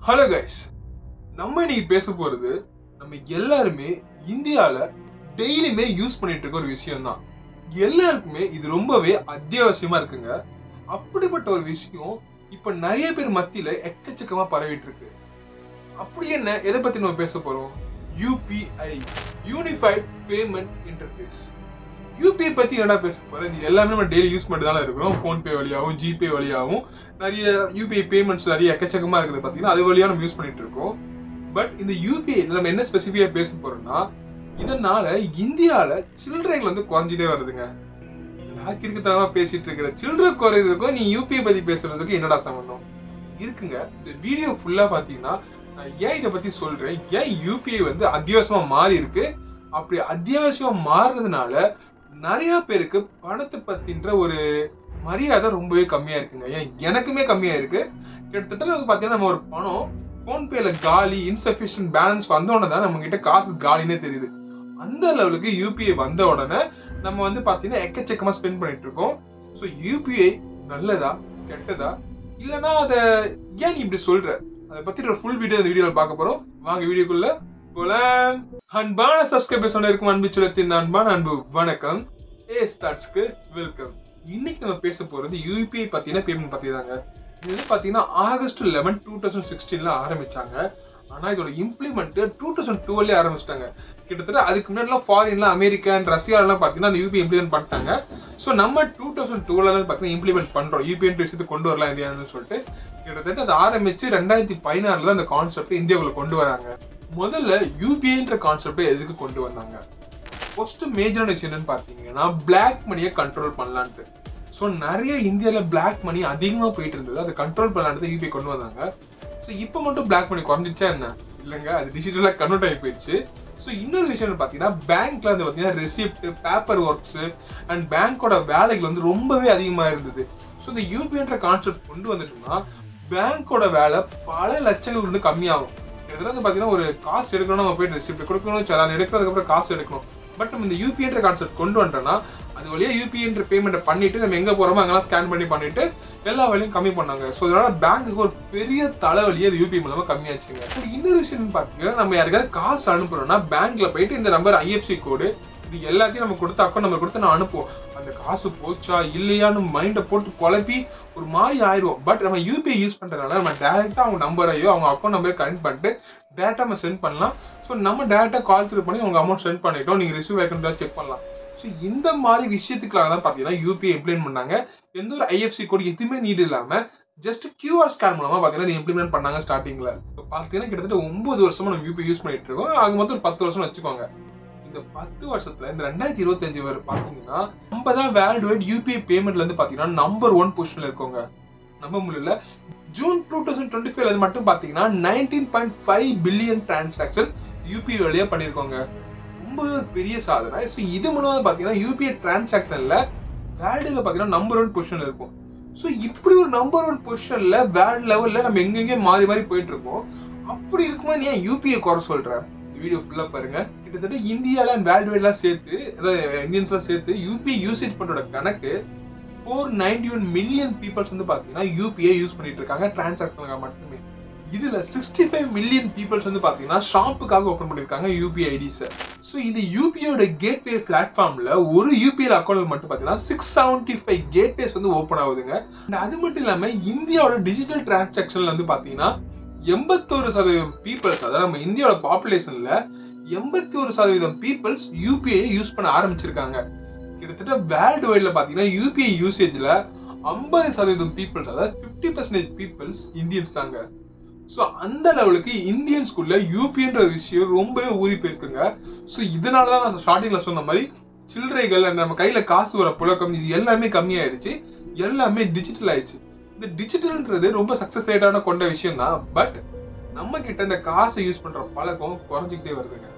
Hello guys, நம்ம இன்னைக்கு பேச போறது நம்ம எல்லாருமே இந்தியால டெய்லியுமே யூஸ் பண்ணிட்டு இருக்க ஒரு விஷயம் தான். எல்லாருக்குமே இது ரொம்பவே அத்தியாவசியமா இருக்குங்க. அப்படிப்பட்ட ஒரு விஷயம் இப்ப நிறைய பேர் மத்தியில எக்கச்சக்கமா பரவிட்டு இருக்கு. அப்படி என்ன, எதை பத்தி நம்ம பேச போறோம்? UPI, unified payment interface. UPI பத்தி என்னடா பேச போறேன்? இது எல்லாமே நம்ம டெய்லி யூஸ் பண்ணிட்டு தானே இருக்கிறோம். போன்பே வழியாகவும் ஜிபே வழியாகவும் நிறைய யூபிஐ பேமெண்ட்ஸ் நிறைய எக்கச்சக்கமா இருக்குது. பாத்தீங்கன்னா அது வழியா நம்ம யூஸ் பண்ணிட்டு இருக்கோம். பட் இந்த யூபிஐ நம்ம என்ன ஸ்பெசிஃபிக்கா பேச போறோம்னா, இதனால இந்தியால சில்லறைகள் வந்து குறைஞ்சிட்டே வருதுங்க. யாருக்கு இருக்குத்தனமா பேசிட்டு இருக்கிற சில்லறை குறைறதுக்கும் நீ யூபிஐ பத்தி பேசுறதுக்கு என்னடா சம்பந்தம் இருக்குங்க? இந்த வீடியோ ஃபுல்லா பாத்தீங்கன்னா நான் ஏன் இதை பத்தி சொல்றேன், ஏன் யூபிஐ வந்து அத்தியாவசியமா மாறி இருக்கு, அப்படி அத்தியாவசியமா மாறுறதுனால நிறைய பேருக்கு பணத்தை பத்தின்ற ஒரு மரியாதை ரொம்பவே கம்மியா இருக்குங்க. ஏன் எனக்குமே கம்மியா இருக்கு. கிட்டத்தட்ட வந்து பாத்தீங்கன்னா நம்ம ஒரு பணம் போன்பேல காலி, இன்சபிஷியன்ட் பேலன்ஸ் வந்த உடனே தான் நம்ம கிட்ட காசு காலினே தெரியுது. அந்த லெவலுக்கு யூபிஐ வந்த உடனே நம்ம வந்து பாத்தீங்கன்னா எக்கச்சக்கமா ஸ்பெண்ட் பண்ணிட்டு இருக்கோம். ஸோ யூபிஐ நல்லதா கெட்டதா, இல்லைன்னா அதை ஏன் நீ இப்படி சொல்ற, அதை பத்தி ஒரு ஃபுல் வீடியோ இந்த வீடியோல பார்க்க போறோம். வாங்க வீடியோக்குள்ள போலாம். அன்பான சப்ஸ்கிரைபர்ஸ் இருக்கும் அன்புச்சலத்தின் அன்பான அன்பு வணக்கம். ஸ்டார்ட்ஸ்க்கு வெல்கம். இன்னைக்கு நம்ம பேச போறது யூபிஐ பத்தின பேமெண்ட் பத்தி தாங்க. இது வந்து பாத்தீங்கன்னா ஆகஸ்ட் 11, 2016 ஆரம்பிச்சாங்க. ஆனா இதோட இம்ப்ளிமெண்ட் 2012 ஆரம்பிச்சிட்டாங்க. கிட்டத்தட்ட அதுக்கு முன்னாடி ஃபாரின்ல அமெரிக்கா அண்ட் ரஷ்யாலாம் பாத்தீங்கன்னா அந்த யூபிஐ இம்ப்ளிமெண்ட் பண்ணிட்டாங்க. ஸோ நம்ம 2012 பாத்தீங்கன்னா இம்ப்ளிமெண்ட் பண்றோம், யூபிஐ விஷயத்தை கொண்டு வரலாம் இந்தியான்னு சொல்லிட்டு. கிட்டத்தட்ட அதை ஆரம்பிச்சு 2016 தான் அந்த கான்செப்ட் இந்தியாவுக்குள்ள கொண்டு வராங்க. முதல்ல யூபிஐன்ற கான்செப்ட் எதுக்கு கொண்டு வந்தாங்க? ஃபர்ஸ்ட் மேஜரான விஷயம் என்னன்னு பாத்தீங்கன்னா பிளாக் மணியை கண்ட்ரோல் பண்ணலான்ட்டு. ஸோ நிறைய இந்தியாவில பிளாக் மணி அதிகமா போயிட்டு இருந்தது, அதை கண்ட்ரோல் பண்ணலான்ட்டு யூபிஐ கொண்டு வந்தாங்க. ஸோ இப்போ மட்டும் பிளாக் மணி குறைஞ்சிச்சா என்ன? இல்லைங்க, அது டிஜிட்டலா கன்வெர்ட் ஆகி போயிடுச்சு. ஸோ இன்னொரு விஷயம் பாத்தீங்கன்னா பேங்க்ல வந்து பாத்தீங்கன்னா ரெசிப்ட், பேப்பர் ஒர்க்ஸ் அண்ட் பேங்கோட வேலைகள் வந்து ரொம்பவே அதிகமா இருந்தது. ஸோ இந்த யூபிஐன்ற கான்செப்ட் கொண்டு வந்துட்டோம்னா பேங்கோட வேலை பல லட்சங்கள் வந்து கம்மியாகும். இதெல்லாம் பாத்தீங்கன்னா ஒரு காசு எடுக்கணும், நம்ம போயிட்டு ரெசிப்ட் கொடுக்கணும், சலான் எடுக்கிறதுக்கு அப்புறம் காசு எடுக்கணும். பட் நம்ம இந்த யூபிஐன்ற கான்செப்ட் கொண்டு வந்துட்டோம்னா அது வழியா யூபிஐன்ற பேமெண்ட் பண்ணிட்டு நம்ம எங்க போறோமோ அங்கெல்லாம் ஸ்கேன் பண்ணிட்டு எல்லா வழியும் கம்மி பண்ணாங்க. ஸோ இதனால பேங்க்குக்கு ஒரு பெரிய தலைவலியே அது யூபிஐ மூலமா கம்மியாச்சுங்க. இன்னொரு விஷயம் பாத்தீங்கன்னா நம்ம யாருக்காவது காசு அனுப்புறோம்னா பேங்க்ல போயிட்டு இந்த நம்பர் ஐஎஃப்சி கோடு இது எல்லாத்தையும் நம்ம கொடுத்த அக்கௌண்ட் நம்பர் கொடுத்து நான் அனுப்புவோம். அந்த காசு போச்சா இல்லையான்னு மைண்டை போட்டு குழப்பி ஒரு மாதிரி ஆயிடுவோம். பட் நம்ம யூபிஐ யூஸ் பண்றதுனால நம்ம டைரக்டா அவங்க நம்பரையோ அவங்க அக்கௌண்ட் நம்பரையோ கனெக்ட் பண்ணிட்டு டேரக்டா நம்ம சென்ட் பண்ணலாம். ஸோ நம்ம டேரக்டா கால் த்ரூ பண்ணி உங்க அமௌண்ட் சென்ட் பண்ணிட்டோம், நீங்க ரிசீவ் ஆகிட்டு செக் பண்ணலாம். ஸோ இந்த மாதிரி விஷயத்துக்காக தான் பாத்தீங்கன்னா யூபிஐ இம்ப்ளிமெண்ட் பண்ணாங்க. எந்த ஒரு ஐஎஃப்சி கோடு எதுவுமே நீட் இல்லாம ஜஸ்ட் கியூஆர் ஸ்கேன் மூலமா பாத்தீங்கன்னா இம்ப்ளிமெண்ட் பண்ணாங்க ஸ்டார்டிங்ல. பாத்தீங்கன்னா கிட்டத்தட்ட 9 வருஷமா நம்ம யூபிஐ யூஸ் பண்ணிட்டு இருக்கோம். ஆக மொத்தம் ஒரு 10 வருஷம் வச்சுக்கோங்க. இந்த 10 வருஷத்துல இந்த 2025 வரை பாத்தீங்கன்னா நம்ம தான் வேர்ல்டு வைட் யூபிஐ பேமெண்ட்ல இருந்து பாத்தீங்கன்னா நம்பர் 1 பொசிஷன்ல இருக்கோங்க. நம்ப முடியல. ஜூன் 2025 மட்டும் பாத்தீங்கன்னா 19.5 பில்லியன் டிரான்சாக்ஷன் யூபிஐ வழியா பண்ணிருக்கோங்க. ரொம்ப பெரிய சாதனை. ஸோ இது மூலமா பாத்தீங்கன்னா யூபிஐ டிரான்சாக்ஷன்ல வேர்ல்டுல பாத்தீங்கன்னா நம்பர் 1 பொசிஷன்ல இருக்கும். ஸோ இப்படி ஒரு நம்பர் 1 பொசிஷன்ல வேர்ல்டு லெவல்ல நம்ம எங்கெங்க மாறி மாறி போயிட்டு இருக்கோம். அப்படி இருக்கும்போது நீ ஏன் யூபிஐ குறை சொல்ற? வீடியோ ஃபுல்லா பாருங்க. கிட்டத்தட்ட இந்தியால வேர்ல்டு வைட்லாம் சேர்த்து, அதாவது இந்தியன்ஸ்லாம் சேர்த்து யூபிஐ யூசேஜ் பண்றோட கணக்கு 491 மில்லியன் பீப்புள்ஸ் வந்து பாத்தீங்கன்னா யூபிஐ யூஸ் பண்ணிட்டு இருக்காங்க டிரான்சாக்ஷனுக்காக மட்டுமே. இதுல 65 மில்லியன் பீப்புள்ஸ் வந்து பாத்தீங்கன்னா ஷாப்புக்காக ஓபன் பண்ணிருக்காங்க யூபிஐ ஐடிஸ். ஸோ இந்த யூபிஐயோட கேட்வே பிளாட்ஃபார்ம்ல ஒரு யூபிஐ அக்கௌண்ட் மட்டும் பாத்தீங்கன்னா 675 கேட்வேஸ் வந்து ஓபன் ஆகுதுங்க. அது மட்டும் இல்லாம இந்தியாவோட டிஜிட்டல் டிரான்சாக்ஷன்ல வந்து பாத்தீங்கன்னா 81% பீப்புள்ஸ், அதாவது நம்ம இந்தியாவோட பாப்புலேஷன்ல 81% பீப்புள்ஸ் யூபிஐ யூஸ் பண்ண ஆரம்பிச்சிருக்காங்க. கிட்டத்தட்ட வேர்ல்டு வைட்ல பாத்தீங்கன்னா யூபிஐ யூசேஜ்ல 50% பீப்புள்ஸ், அதாவது 50% பீப்புள்ஸ் இந்தியன்ஸ் தாங்க. ஸோ அந்த லெவலுக்கு இந்தியன்ஸ்குள்ள யூபிஐன்ற விஷயம் ரொம்பவே ஊறி போயிருக்குங்க. ஸோ இதனாலதான் நான் ஸ்டார்டிங்ல சொன்ன மாதிரி சில்லறைகள் நம்ம கையில காசு வர புழக்கம் இது எல்லாமே கம்மியாயிடுச்சு, எல்லாமே டிஜிட்டல் ஆயிடுச்சு. இந்த டிஜிட்டல்ன்றது ரொம்ப சக்சஸ் ரேட்டான கொண்ட விஷயம் தான். பட் நம்ம கிட்ட இந்த காசை யூஸ் பண்ற பழக்கம் குறைஞ்சிக்கிட்டே வருதுங்க.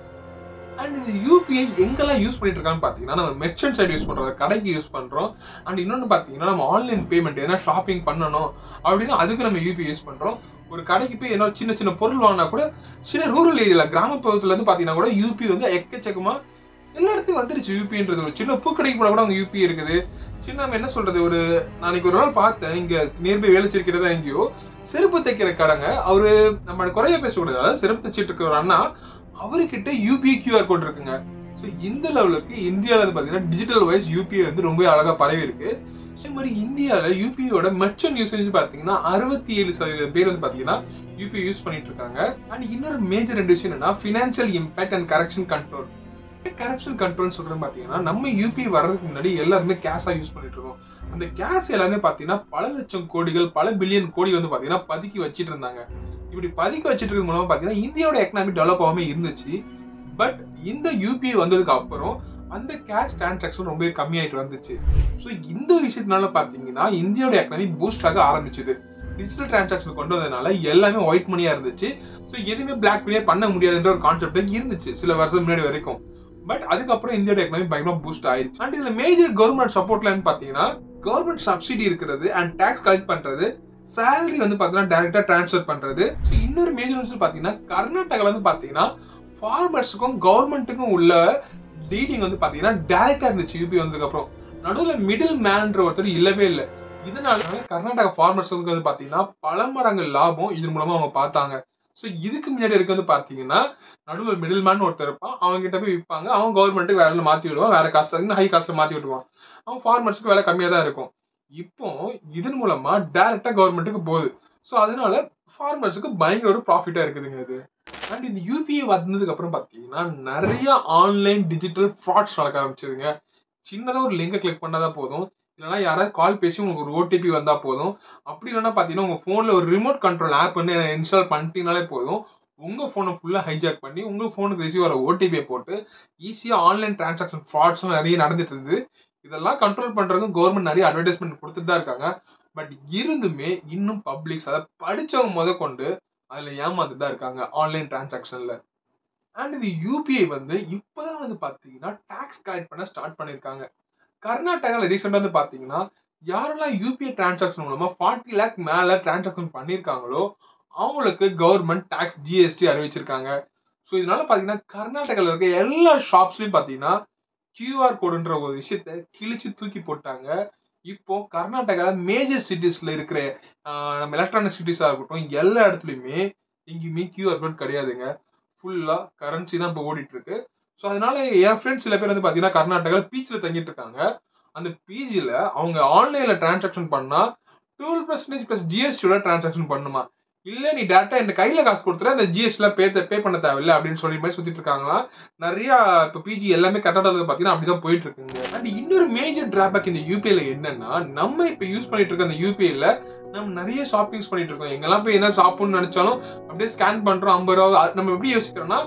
அண்ட் இந்த யூபிஐ எங்கெல்லாம் யூஸ் பண்ணிட்டு இருக்கான்னு பாத்தீங்கன்னா நம்ம மெர்ச்சன்ட் சைடு யூஸ் பண்றோம், கடைக்கு யூஸ் பண்றோம். அண்ட் இன்னொன்னு பாத்தீங்கன்னா நம்ம ஆன்லைன் பேமெண்ட் ஏன்னா ஷாப்பிங் பண்ணணும் அப்படின்னா அதுக்கு நம்ம யூபிஐ யூஸ் பண்றோம். ஒரு கடைக்கு போய் என்ன சின்ன சின்ன பொருள் வாங்கினா கூட சின்ன ரூரல் ஏரியால கிராமப்புறத்துல இருந்து பாத்தீங்கன்னா கூட யூபிஐ வந்து எக்கச்சக்கமா எல்லா இடத்துலயும் வந்துருச்சு யூபின்றது. ஒரு சின்ன பூக்கடைக்கு போனா கூட அவங்க யூபி இருக்குது. சின்ன என்ன சொல்றது, ஒரு நாளைக்கு ஒரு நாள் பார்த்தேன் இங்க நியர்பை வேலைச்சிருக்கிறதா எங்கேயோ செருப்பு தைக்கிற கடைங்க. அவரு நம்ம குறைய பேசக்கூடாது, அதாவது செருப்பு தைச்சிட்டு இருக்க ஒரு அண்ணா, அவர்கிட்ட யூபிஐ கியூஆர் கோட் இருக்குங்க. ஸோ இந்த லெவலுக்கு இந்தியாவில் வந்து பாத்தீங்கன்னா டிஜிட்டல் வைஸ் யூபிஐ வந்து ரொம்ப அழகா பரவி இருக்கு. ஸோ மாதிரி இந்தியாவில் யூபிஐயோட மெர்ச்சன்ட் யூசேஜ் பாத்தீங்கன்னா 67% பேர் வந்து பாத்தீங்கன்னா யூபிஐ யூஸ் பண்ணிட்டு இருக்காங்க. அண்ட் இன்னொரு மேஜர் ரெண்டு விஷயம் என்னன்னா financial impact and correction control. Corruption control சொல்றேன் பாத்தீங்கன்னா, நம்ம யூபிஐ வர்றதுக்கு முன்னாடி எல்லாருமே கேஷா யூஸ் பண்ணிட்டு இருக்கோம். அந்த கேஷ் எல்லாமே பாத்தீங்கன்னா பல லட்சம் கோடிகள், பல பில்லியன் கோடி வந்து பாத்தீங்கன்னா பதுக்கி வச்சிட்டு இருந்தாங்க. இப்படி பதுக்கி வச்சிட்டு இருக்கிறது மூலமா பாத்தீங்கன்னா இந்தியாவோட எக்கனாமி டெவலப் ஆகாம இருந்துச்சு. பட் இந்த யூபிஐ வந்ததுக்கு அப்புறம் அந்த கேஷ் டிரான்சாக்ஷன் ரொம்ப கம்மியாயிட்டு வந்துச்சு. ஸோ இந்த விஷயத்தினால பாத்தீங்கன்னா இந்தியாவோட எக்கனாமி பூஸ்ட் ஆக ஆரம்பிச்சுது. டிஜிட்டல் டிரான்சாக்ஷன் கொண்டு வந்ததுனால எல்லாமே ஒயிட் மணியா இருந்துச்சு. ஸோ எதுவுமே பிளாக் மணியா பண்ண முடியாதுன்ற ஒரு கான்செப்ட் இருந்துச்சு சில வருஷம் முன்னாடி வரைக்கும். பட் அதுக்கப்புறம் இந்தியோட எக்கனாமி பயங்கரமா பூஸ்ட் ஆயிடுச்சு. அண்ட் இதுல மேஜர் கவர்மெண்ட் சப்போர்ட்லன்னு பாத்தீங்கன்னா கவர்மெண்ட் சப்சிடி இருக்கிறது அண்ட் டாக்ஸ் கலெக்ட் பண்றது, சேலரி வந்து பாத்தீங்கன்னா டைரக்டா டிரான்ஸ்ஃபர் பண்றது. ஸோ இன்னொரு மேஜர் விஷயம் பாத்தீங்கன்னா கர்நாடகால வந்து பாத்தீங்கன்னா ஃபார்மர்ஸுக்கும் கவர்மெண்ட்டுக்கும் உள்ள டீலிங் வந்து பாத்தீங்கன்னா டைரக்டா இருந்துச்சு யூபி வந்ததுக்கு அப்புறம். நடுவில் மிடில் மேன்ற ஒருத்தர் இல்லவே இல்லை. இதனால கர்நாடகா ஃபார்மர்ஸுக்கு வந்து பாத்தீங்கன்னா பல மடங்கு லாபம் இதன் மூலமா அவங்க பார்த்தாங்க. ஸோ இதுக்கு முன்னாடி இருக்கிறது பாத்தீங்கன்னா நடுவில் மிடில் மேன் ஒருத்தர் இருப்பான், அவங்க கிட்ட போய் விற்பாங்க, அவங்க கவர்மெண்ட்டுக்கு வேற மாத்தி விடுவான், வேற காசு ஹை காஸ்ட்ல மாத்தி விடுவான், அவன் ஃபார்மர்ஸ்க்கு வேலை கம்மியா தான் இருக்கும். இப்போ இதன் மூலமா டைரக்டா கவர்மெண்ட்டுக்கு போகுது. ஸோ அதனால ஃபார்மர்ஸுக்கு பயங்கர ஒரு ப்ராஃபிட்டா இருக்குதுங்க இது. அண்ட் இந்த யூபிஐ வந்ததுக்கு அப்புறம் பாத்தீங்கன்னா நிறைய ஆன்லைன் டிஜிட்டல் ஃப்ராட்ஸ் நடக்க ஆரம்பிச்சதுங்க. சின்னதா ஒரு லிங்கை கிளிக் பண்ணாதான் போதும், இல்லைன்னா யாராவது கால் பேசி உங்களுக்கு ஒரு ஓடிபி வந்தா போதும், அப்படி இல்லைன்னா பாத்தீங்கன்னா உங்க போன்ல ஒரு ரிமோட் கண்ட்ரோல் ஆப் வந்து இன்ஸ்டால் பண்ணிட்டீங்கனாலே போதும், உங்க போனை ஃபுல்லா ஹைஜாக் பண்ணி உங்க போனுக்கு ரிசீவ் வர ஓடிபியை போட்டு ஈஸியா ஆன்லைன் டிரான்சாக்ஷன் ஃப்ராட்ஸ் நிறைய நடந்துட்டு இருந்து. இதெல்லாம் கண்ட்ரோல் பண்றதுக்கும் கவர்மெண்ட் நிறைய அட்வர்டைஸ்மெண்ட் கொடுத்துட்டு தான் இருக்காங்க. பட் இருந்துமே இன்னும் பப்ளிக்ஸ் அதை படிச்சவங்க முத கொண்டு அதுல ஏமாந்துட்டு தான் இருக்காங்க ஆன்லைன் டிரான்சாக்ஷன்ல. அண்ட் இந்த யூபிஐ வந்து இப்பதான் வந்து பாத்தீங்கன்னா டாக்ஸ் கலெக்ட் பண்ண ஸ்டார்ட் பண்ணிருக்காங்க. கர்நாடகாவில் ரீசெண்டா வந்து பாத்தீங்கன்னா யாரெல்லாம் யூபிஐ டிரான்சாக்ஷன் மூலமா 40 லேக் மேல டிரான்சாக்ஷன் பண்ணிருக்காங்களோ அவங்களுக்கு கவர்மெண்ட் டாக்ஸ் ஜிஎஸ்டி அறிவிச்சிருக்காங்க. ஸோ இதனால பாத்தீங்கன்னா கர்நாடகாவில் இருக்க எல்லா ஷாப்ஸ்லயும் பாத்தீங்கன்னா கியூஆர் கோடுன்ற ஒரு விஷயத்த கிழிச்சு தூக்கி போட்டாங்க. இப்போ கர்நாடகா மேஜர் சிட்டிஸ்ல இருக்கிற நம்ம எலக்ட்ரானிக் சிட்டிஸா இருக்கட்டும் எல்லா இடத்துலயுமே எங்கேயுமே கியூஆர் கோட் கிடையாதுங்க. ஃபுல்லா கரன்சி தான் இப்போ ஓடிட்டு இருக்கு. ஸோ அதனால என் ஃப்ரெண்ட்ஸ் சில பேர் வந்து பாத்தீங்கன்னா கர்நாடகாவில் பீச்சில் தங்கிட்டு இருக்காங்க. அந்த பிஜில அவங்க ஆன்லைன்ல டிரான்சாக்ஷன் பண்ணா 12% பிளஸ் ஜிஎஸ்டியோட டிரான்சாக்ஷன் பண்ணுமா, இல்ல நீ டேரக்டா இந்த கையில காசு கொடுத்துற அந்த ஜிஎஸ்டி பே பண்ண தேவையில்லை அப்படின்னு சொல்லி மாதிரி சுத்திட்டு இருக்காங்களா. நிறைய இப்போ பிஜி எல்லாமே கர்நாடகாவில் பாத்தீங்கன்னா அப்படிதான் போயிட்டு இருக்குங்க. அண்ட் இன்னொரு மேஜர் டிராபேக் இந்த யூபிஐல என்னன்னா, நம்ம இப்ப யூஸ் பண்ணிட்டு இருக்க அந்த யூபிஐல நம்ம நிறைய ஷாப்பிங்ஸ் பண்ணிட்டு இருக்கோம். எங்கெல்லாம் போய் என்ன ஷாப்புன்னு நினைச்சாலும் அப்படியே ஸ்கேன் பண்றோம். 50 ரூபா நம்ம எப்படி யோசிக்கிறோம்னா,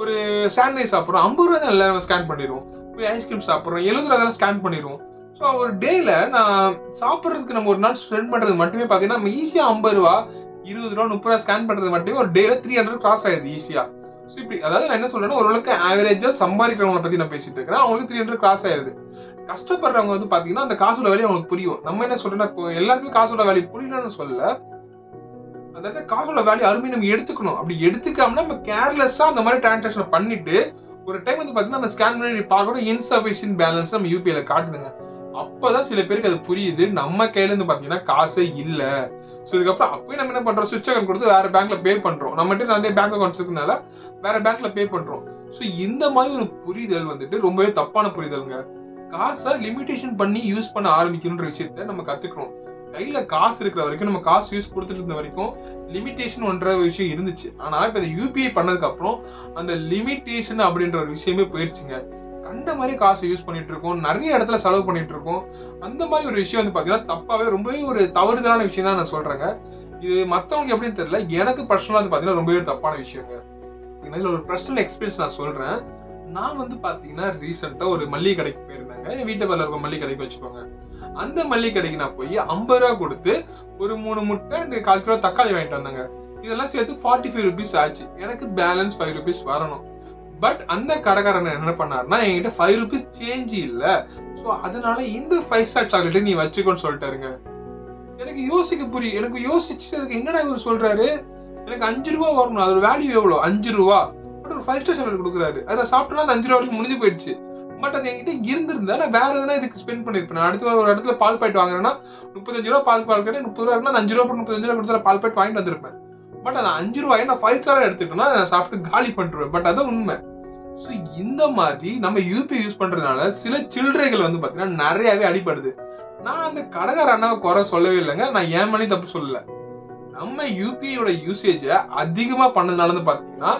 ஒரு சாண்ட்விச் சாப்பிட்றோம் 50 ரூபா தான் எல்லாம் ஸ்கேன் பண்ணிடுவோம். போய் ஐஸ்கிரீம் சாப்பிட்றோம் 70 ரூபா தான் ஸ்கேன் பண்ணிடுவோம். ஸோ ஒரு டேல நான் சாப்பிட்றதுக்கு நம்ம ஒரு நாள் ஸ்பெண்ட் பண்றது மட்டுமே பாத்தீங்கன்னா நம்ம ஈஸியா 50 ரூபா 20 ரூபா 30 ரூபா ஸ்கேன் பண்றது மட்டுமே ஒரு டேல 300 கிராஸ் ஆயிடுது ஈஸியா. ஸோ இப்படி அதாவது நான் என்ன சொல்றேன்னா, ஓரளவுக்கு ஆவரேஜா சம்பாதிக்கிறவங்களை பத்தி நான் பேசிட்டு இருக்கிறேன். அவங்களுக்கு 300 கிராஸ் ஆயிருது. கஷ்டப்படுறவங்க வந்து பாத்தீங்கன்னா அந்த காசோட வேலையை அவங்களுக்கு புரியும். நம்ம என்ன சொல்றோம்னா, இப்போ எல்லாருக்கும் காசோட வேலையை புரியலன்னு சொல்லல, அதாவது காசோட வேலையை அருமையை நம்ம எடுத்துக்கணும். அப்படி எடுத்துக்காம நம்ம கேர்லெஸ்ஸா அந்த மாதிரி டிரான்சாக்ஷன் பண்ணிட்டு ஒரு டைம் வந்து பாத்தீங்கன்னா நம்ம ஸ்கேன் பண்ணி பார்க்கணும் இன்சஃபிஷியன்ட் பேலன்ஸ் நம்ம யூபிஐல காட்டுதுங்க. அப்பதான் சில பேருக்கு அது புரியுது, நம்ம கையில இருந்து பாத்தீங்கன்னா காசே இல்ல. ஸோ இதுக்கப்புறம் அப்பயும் நம்ம என்ன பண்றோம், சுவிட்ச் அக்கௌண்ட் கொடுத்து வேற பேங்க்ல பே பண்றோம். நம்மகிட்ட நிறைய பேங்க் அக்கௌண்ட்ஸ் இருக்கனால வேற பேங்க்ல பே பண்றோம். ஸோ இந்த மாதிரி ஒரு புரிதல் வந்துட்டு ரொம்பவே தப்பான புரிதல்ங்க. காசை லிமிடேஷன் பண்ணி யூஸ் பண்ண ஆரம்பிக்கணுன்ற விஷயத்த நம்ம கத்துக்கணும். கையில காசு இருக்கிற வரைக்கும் நம்ம காசு யூஸ் கொடுத்துட்டு இருந்த வரைக்கும் லிமிடேஷன் ஒன்ற விஷயம் இருந்துச்சு. ஆனா இப்ப இந்த யூபிஐ பண்ணதுக்கு அப்புறம் அந்த லிமிடேஷன் அப்படின்ற ஒரு விஷயமே போயிருச்சுங்க. கண்ட மாதிரி காசு யூஸ் பண்ணிட்டு இருக்கோம், நிறைய இடத்துல செலவு பண்ணிட்டு இருக்கோம். அந்த மாதிரி ஒரு விஷயம் வந்து பாத்தீங்கன்னா தப்பாவே ரொம்பவே ஒரு தவறுதலான விஷயம் தான் நான் சொல்றேங்க. இது மத்தவங்களுக்கு எப்படின்னு தெரியல, எனக்கு பர்சனலா வந்து பாத்தீங்கன்னா ரொம்பவே தப்பான விஷயங்க. இதுல ஒரு பர்சனல் எக்ஸ்பீரியன்ஸ் நான் சொல்றேன். நான் வந்து பாத்தீங்கன்னா ரீசெண்டா ஒரு மல்லிகை கடைக்கு போயிருந்தாங்க. என் வீட்டு பக்கத்துல இருக்க மல்லிகை கடைக்கு வச்சுக்கோங்க. அந்த மல்லிகை கடைக்கு நான் போய் 50 ரூபா கொடுத்து ஒரு 3 முட்டை 1/4 கிலோ தக்காளி வாங்கிட்டு வந்தாங்க. இதெல்லாம் சேர்த்து 45 ருபீஸ் ஆச்சு. எனக்கு பேலன்ஸ் 5 ருபீஸ் வரணும். பட் அந்த கடைக்காரன் என்ன பண்ணாருன்னா, என்கிட்ட 5 ருபீஸ் சேஞ்ச் இல்ல, சோ அதனால இந்த 5 ஸ்டார் சாக்லேட் நீ வச்சுக்கோன்னு சொல்லிட்டாருங்க. எனக்கு யோசிக்க புரியும். எனக்கு யோசிச்சு அதுக்கு என்னடா இவர் சொல்றாரு, எனக்கு 5 ரூபா வரணும், அதோட வேல்யூ எவ்வளவு 5 ரூபா, பட் ஒரு 5 ஸ்டார் சாக்லேட் கொடுக்குறாரு. அதை சாப்பிட்டா அந்த 5 ரூபா வரைக்கும் முடிஞ்சு போயிடுச்சு. பட் அது என்கிட்ட இருந்திருந்தா நான் வேற எதனா இதுக்கு ஸ்பெண்ட் பண்ணிருப்பேன். நான் அடுத்த ஒரு இடத்துல பால் பாக்கெட் வாங்குறேன்னா 35 ரூபா பால் பாக்கெட் 30 ரூபா இருக்குன்னா 5 ரூபா 35 ரூபா கொடுத்து பால் பாக்கெட் வாங்கிட்டு வந்திருப்பேன். பட் அந்த 5 ரூபாயை நான் 5 ஸ்டாரா எடுத்துக்கிட்டேன்னா நான் சாப்பிட்டு காலி பண்ணிருவேன். பட் அதான் உண்மை. ஸோ இந்த மாதிரி நம்ம யூபிஐ யூஸ் பண்றதுனால சில சில்லறைகள் வந்து பாத்தீங்கன்னா நிறையவே அடிபடுது. நான் அந்த கடைக்கார அண்ணாவை குறை சொல்லவே இல்லைங்க. நான் ஏன் மணி தப்பு சொல்லல. நம்ம யூபிஐயோட யூசேஜ அதிகமா பண்ணதுனால வந்து பாத்தீங்கன்னா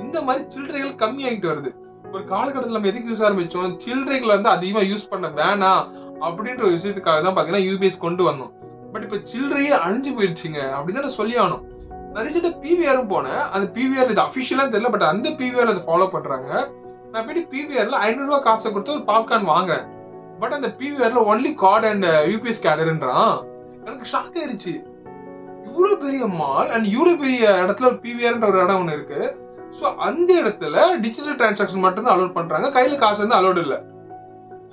இந்த மாதிரி சில்லறைகள் கம்மி ஆகிட்டு வருது. ஒரு காலகட்டத்தில் நம்ம எதுக்கு யூஸ் ஆரம்பிச்சோம், சில்லறைகளை வந்து அதிகமா யூஸ் பண்ண வேணாம் அப்படின்ற ஒரு விஷயத்துக்காக தான் பாத்தீங்கன்னா யூபிஎஸ் கொண்டு வந்தோம். பட் இப்ப சில்லறையே அழிஞ்சு போயிருச்சுங்க அப்படின்னு நான் சொல்லி ஆகணும். நான் ரீசெண்டா பிவிஆரும் போனேன். அந்த பிவிஆர் இது அபிஷியலா தெரியல, பட் அந்த பிவிஆர் அதை ஃபாலோ பண்றாங்க. நான் போயிட்டு பிவிஆர்ல 500 ரூபாய் காசை கொடுத்து ஒரு பாப்கார்ன் வாங்குறேன். பட் அந்த பிவிஆர்ல ஒன்லி கார்டு அண்ட் யூபிஐ ஸ்கேனர்ன்றான். எனக்கு ஷாக் ஆயிருச்சு. இவ்வளவு பெரிய மால் அண்ட் இவ்வளவு பெரிய இடத்துல ஒரு பிவிஆர்ன்ற ஒரு இடம் ஒண்ணு இருக்கு. சோ அந்த இடத்துல டிஜிட்டல் டிரான்சாக்ஷன் மட்டும் தான் அலோட் பண்றாங்க, கையில காசு வந்து அலோட் இல்ல.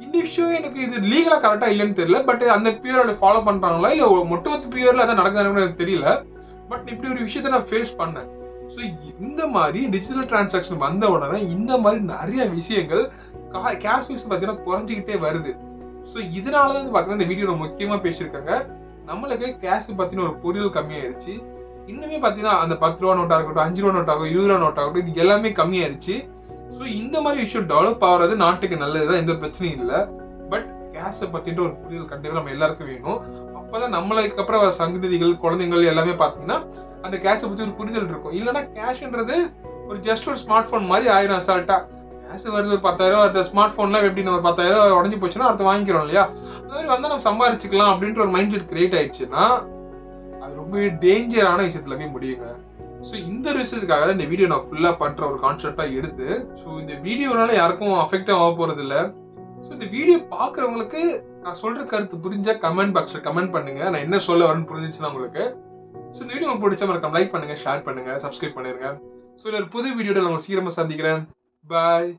இந்த விஷயம் எனக்கு இது லீகலா கரெக்டா இல்லன்னு தெரியல. பட் அந்த பிவிஆர் ஃபாலோ பண்றாங்களா இல்ல ஒட்டுமொத்த பிவிஆர்ல அதான் நடக்குதுன்னு எனக்கு தெரியல. பட் இப்படி ஒரு விஷயத்த நான் ஃபேஸ் பண்ணேன். ஸோ இந்த மாதிரி டிஜிட்டல் டிரான்சாக்ஷன் வந்த உடனே இந்த மாதிரி நிறைய விஷயங்கள் கேஷ் யூஸ் பார்த்தீங்கன்னா குறைஞ்சிக்கிட்டே வருது. ஸோ இதனாலதான் பார்த்தீங்கன்னா இந்த வீடியோ முக்கியமா பேசியிருக்காங்க. நம்மளுக்கு கேஷ் பத்தின ஒரு புரிதல் கம்மியாயிருச்சு. இன்னுமே பாத்தீங்கன்னா அந்த 10 ரூபா நோட்டா இருக்கட்டும், 5 ரூபா நோட் ஆகட்டும், 20 ரூபா நோட் ஆகட்டும், இது எல்லாமே கம்மியாயிருச்சு. ஸோ இந்த மாதிரி விஷயம் டெவலப் ஆகுறது நாட்டுக்கு நல்லதுதான், எந்த ஒரு பிரச்சனையும் இல்லை. பட் கேஷை பத்தின்ற ஒரு புரிதல் கண்டிப்பா நம்ம எல்லாருக்கும் வேணும். அப்பதான் நம்மளுக்கு அப்புறம் வர சங்கதிகள் குழந்தைகள் எல்லாமே பாத்தீங்கன்னா அந்த கேஷை பத்தி ஒரு புரிதல் இருக்கும். இல்லைன்னா கேஷ்ன்றது ஒரு ஜஸ்ட் ஒரு ஸ்மார்ட் போன் மாதிரி ஆயிரும். அசால்ட்டா கேஷ் வருது ஒரு 10,000 வருது, ஸ்மார்ட் போன்லாம் எப்படி நம்ம 10,000 உடஞ்சி போச்சுன்னா அடுத்து வாங்கிக்கிறோம் இல்லையா, அந்த மாதிரி வந்தா நம்ம சம்பாரிச்சுக்கலாம் அப்படின்ற ஒரு மைண்ட் செட் கிரியேட் ஆயிடுச்சுன்னா அது ரொம்ப டேஞ்சரான விஷயத்துல போய் முடியுங்க. ஸோ இந்த விஷயத்துக்காக தான் இந்த வீடியோ நான் ஃபுல்லா பண்ற ஒரு கான்செப்டா எடுத்து, ஸோ இந்த வீடியோனால யாருக்கும் அஃபெக்ட் ஆக போறது இல்லை. ஸோ இந்த வீடியோ பாக்குறவங்களுக்கு நான் சொல்ற கருத்து புரிஞ்சா கமெண்ட் பாக்ஸ்ல கமெண்ட் பண்ணுங்க. நான் என்ன சொல்ல வரேன்னு புரிஞ்சுச்சுன்னா உங்களுக்கு. ஸோ இந்த வீடியோ உங்களுக்கு பிடிச்சா மறக்காம லைக் பண்ணுங்க, ஷேர் பண்ணுங்க, சப்ஸ்கிரைப் பண்ணிருங்க. ஸோ ஒரு புது வீடியோட நான் சீக்கிரமா சந்திக்கிறேன். பாய்.